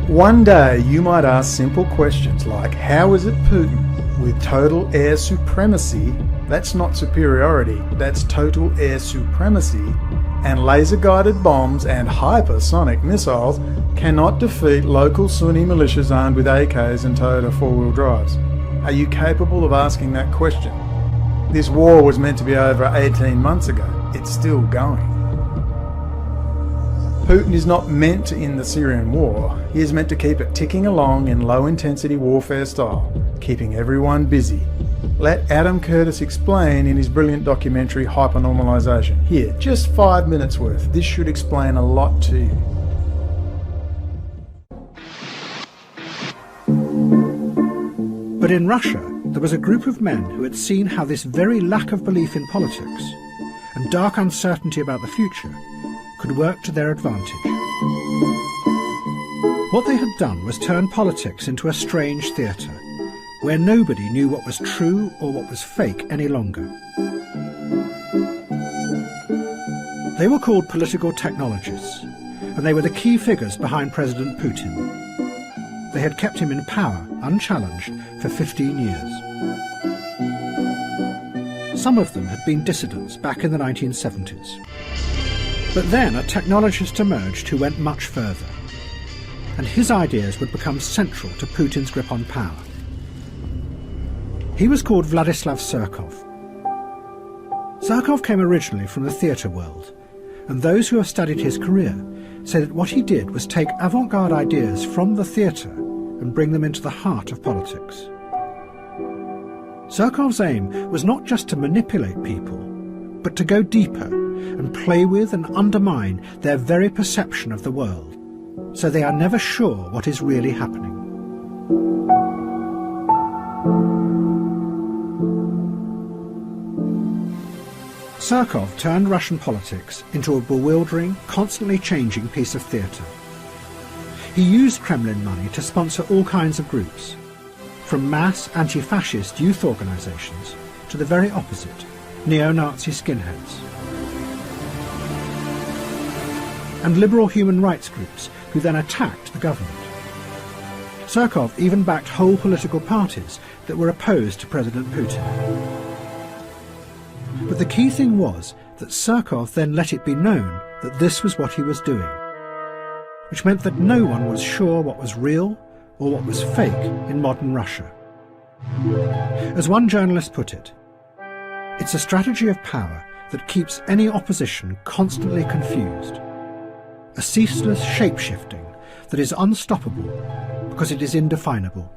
One day you might ask simple questions like, how is it Putin, with total air supremacy, that's not superiority, that's total air supremacy, and laser-guided bombs and hypersonic missiles, cannot defeat local Sunni militias armed with AKs and Toyota four-wheel drives? Are you capable of asking that question? This war was meant to be over 18 months ago. It's still going. Putin is not meant to end the Syrian war. He is meant to keep it ticking along in low-intensity warfare style, keeping everyone busy. Let Adam Curtis explain in his brilliant documentary Hypernormalization. Here, just 5 minutes worth. This should explain a lot to you. But in Russia, there was a group of men who had seen how this very lack of belief in politics and dark uncertainty about the future could work to their advantage. What they had done was turn politics into a strange theatre, where nobody knew what was true or what was fake any longer. They were called political technologists, and they were the key figures behind President Putin. They had kept him in power, unchallenged, for 15 years. Some of them had been dissidents back in the 1970s. But then a technologist emerged who went much further, and his ideas would become central to Putin's grip on power. He was called Vladislav Surkov. Surkov came originally from the theatre world, and those who have studied his career say that what he did was take avant-garde ideas from the theatre and bring them into the heart of politics. Surkov's aim was not just to manipulate people, but to go deeper and play with and undermine their very perception of the world, so they are never sure what is really happening. Surkov turned Russian politics into a bewildering, constantly changing piece of theatre. He used Kremlin money to sponsor all kinds of groups, from mass anti-fascist youth organisations to the very opposite, neo-Nazi skinheads. And liberal human rights groups who then attacked the government. Surkov even backed whole political parties that were opposed to President Putin. But the key thing was that Surkov then let it be known that this was what he was doing, which meant that no one was sure what was real or what was fake in modern Russia. As one journalist put it, it's a strategy of power that keeps any opposition constantly confused. A ceaseless shape-shifting that is unstoppable because it is indefinable.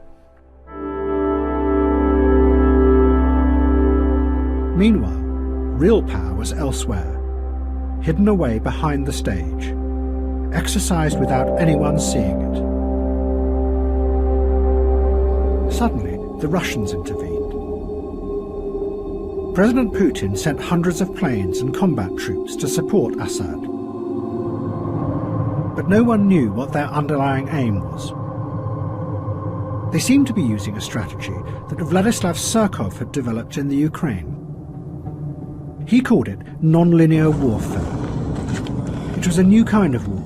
Meanwhile, real power was elsewhere, hidden away behind the stage, exercised without anyone seeing it. Suddenly, the Russians intervened. President Putin sent hundreds of planes and combat troops to support Assad. But no one knew what their underlying aim was. They seemed to be using a strategy that Vladislav Surkov had developed in the Ukraine. He called it nonlinear warfare. It was a new kind of war,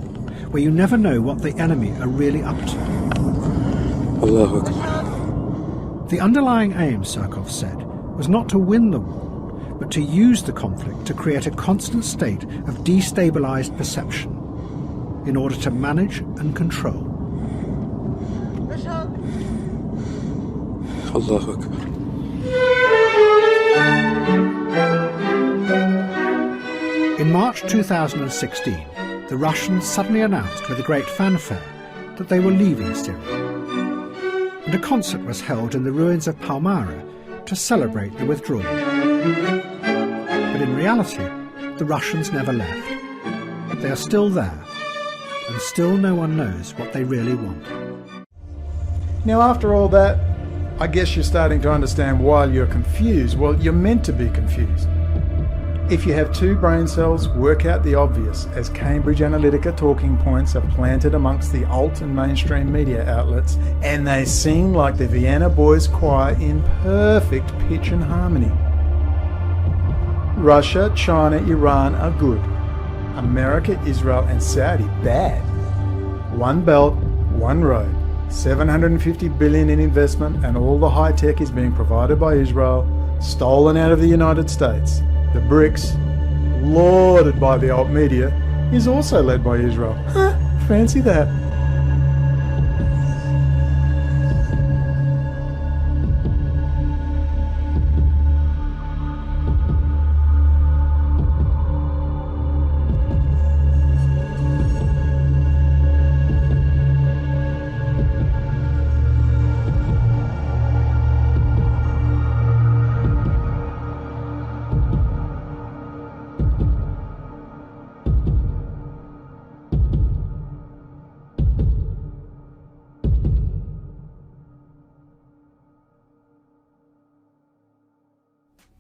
where you never know what the enemy are really up to. Allahu Akbar. The underlying aim, Surkov said, was not to win the war, but to use the conflict to create a constant state of destabilized perception in order to manage and control. Allahu Akbar. In March 2016, the Russians suddenly announced with a great fanfare that they were leaving Syria. And a concert was held in the ruins of Palmyra to celebrate the withdrawal. But in reality, the Russians never left. They are still there, and still no one knows what they really want. Now, after all that, I guess you're starting to understand why you're confused. Well, you're meant to be confused. If you have two brain cells, work out the obvious, as Cambridge Analytica talking points are planted amongst the alt and mainstream media outlets, and they sing like the Vienna Boys Choir in perfect pitch and harmony. Russia, China, Iran are good. America, Israel and Saudi bad. One belt, one road, 750 billion in investment, and all the high tech is being provided by Israel, stolen out of the United States. The BRICS, lauded by the alt media, is also led by Israel. Fancy that.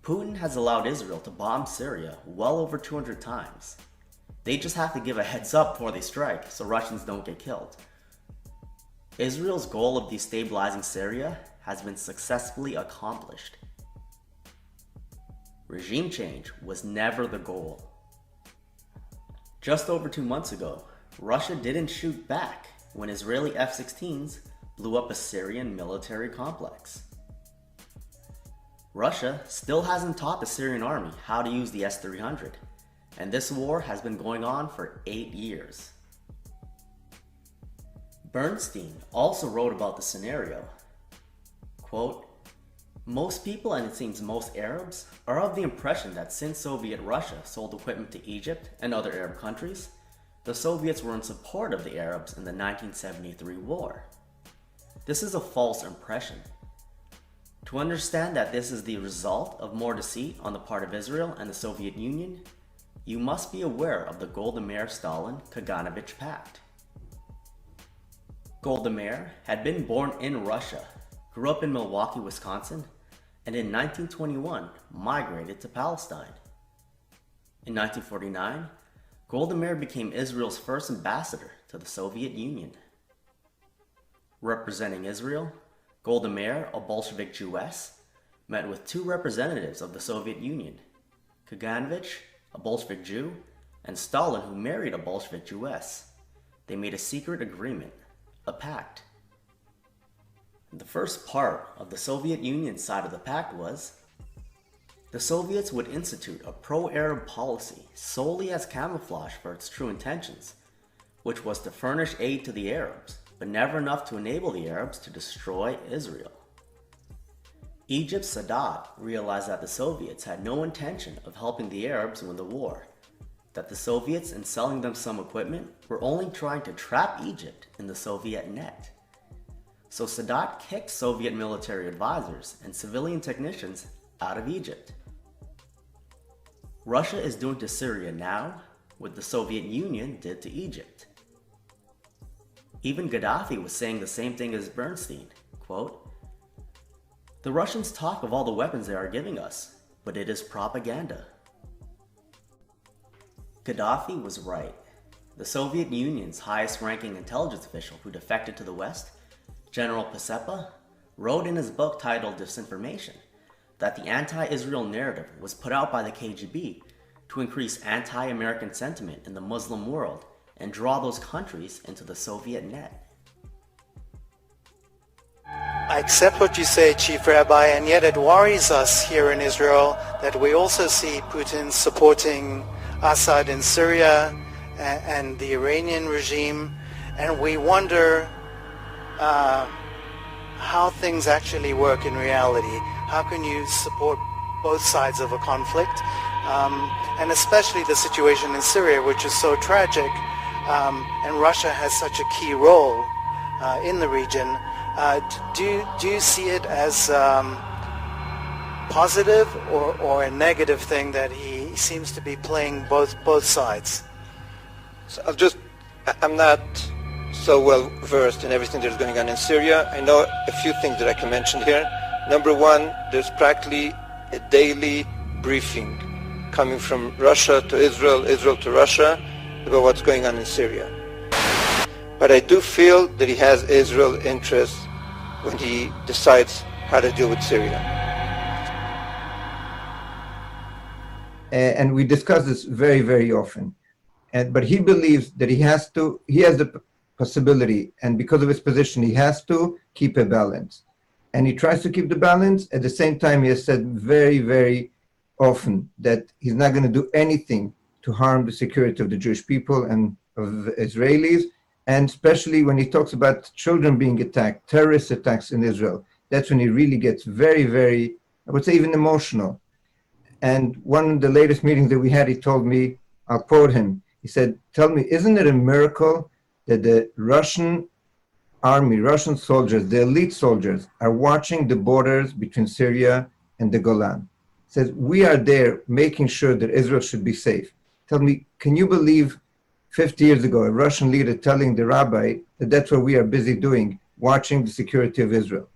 Putin has allowed Israel to bomb Syria well over 200 times. They just have to give a heads up before they strike so Russians don't get killed. Israel's goal of destabilizing Syria has been successfully accomplished. Regime change was never the goal. Just over 2 months ago, Russia didn't shoot back when Israeli F-16s blew up a Syrian military complex. Russia still hasn't taught the Syrian army how to use the S-300, and this war has been going on for 8 years. Bernstein also wrote about the scenario. Quote, "Most people, and it seems most Arabs, are of the impression that since Soviet Russia sold equipment to Egypt and other Arab countries, the Soviets were in support of the Arabs in the 1973 war. This is a false impression. To understand that this is the result of more deceit on the part of Israel and the Soviet Union, you must be aware of the Golda Meir-Stalin-Kaganovich Pact. Golda Meir had been born in Russia, grew up in Milwaukee, Wisconsin, and in 1921 migrated to Palestine. In 1949, Golda Meir became Israel's first ambassador to the Soviet Union. Representing Israel, Golda Meir, a Bolshevik Jewess, met with 2 representatives of the Soviet Union, Kaganovich, a Bolshevik Jew, and Stalin, who married a Bolshevik Jewess. They made a secret agreement, a pact. The first part of the Soviet Union side of the pact was the Soviets would institute a pro-Arab policy solely as camouflage for its true intentions, which was to furnish aid to the Arabs, but never enough to enable the Arabs to destroy Israel. Egypt's Sadat realized that the Soviets had no intention of helping the Arabs win the war, that the Soviets, in selling them some equipment, were only trying to trap Egypt in the Soviet net. So Sadat kicked Soviet military advisors and civilian technicians out of Egypt. Russia is doing to Syria now what the Soviet Union did to Egypt. Even Gaddafi was saying the same thing as Bernstein, quote, "The Russians talk of all the weapons they are giving us, but it is propaganda." Gaddafi was right. The Soviet Union's highest-ranking intelligence official who defected to the West, General Pacepa, wrote in his book titled Disinformation that the anti-Israel narrative was put out by the KGB to increase anti-American sentiment in the Muslim world and draw those countries into the Soviet net. I accept what you say, Chief Rabbi, and yet it worries us here in Israel that we also see Putin supporting Assad in Syria and the Iranian regime, and we wonder how things actually work in reality. How can you support both sides of a conflict? And especially the situation in Syria, which is so tragic, and Russia has such a key role in the region. Do you see it as positive or a negative thing that he seems to be playing both sides? So I'm not so well versed in everything that's going on in Syria. I know a few things that I can mention here. Number one, there's practically a daily briefing coming from Russia to Israel, Israel to Russia, about what's going on in Syria. But I do feel that he has Israel interests when he decides how to deal with Syria. And we discuss this very, very often. But he believes that he has the possibility, and because of his position, he has to keep a balance. And he tries to keep the balance. At the same time, he has said very, very often that he's not going to do anything to harm the security of the Jewish people and of Israelis. And especially when he talks about children being attacked, terrorist attacks in Israel, that's when he really gets very, very, I would say even emotional. And one of the latest meetings that we had, he told me, I'll quote him, he said, tell me, isn't it a miracle that the Russian army, Russian soldiers, the elite soldiers, are watching the borders between Syria and the Golan? He says, we are there making sure that Israel should be safe. Tell me, can you believe 50 years ago, a Russian leader telling the rabbi that that's what we are busy doing, watching the security of Israel?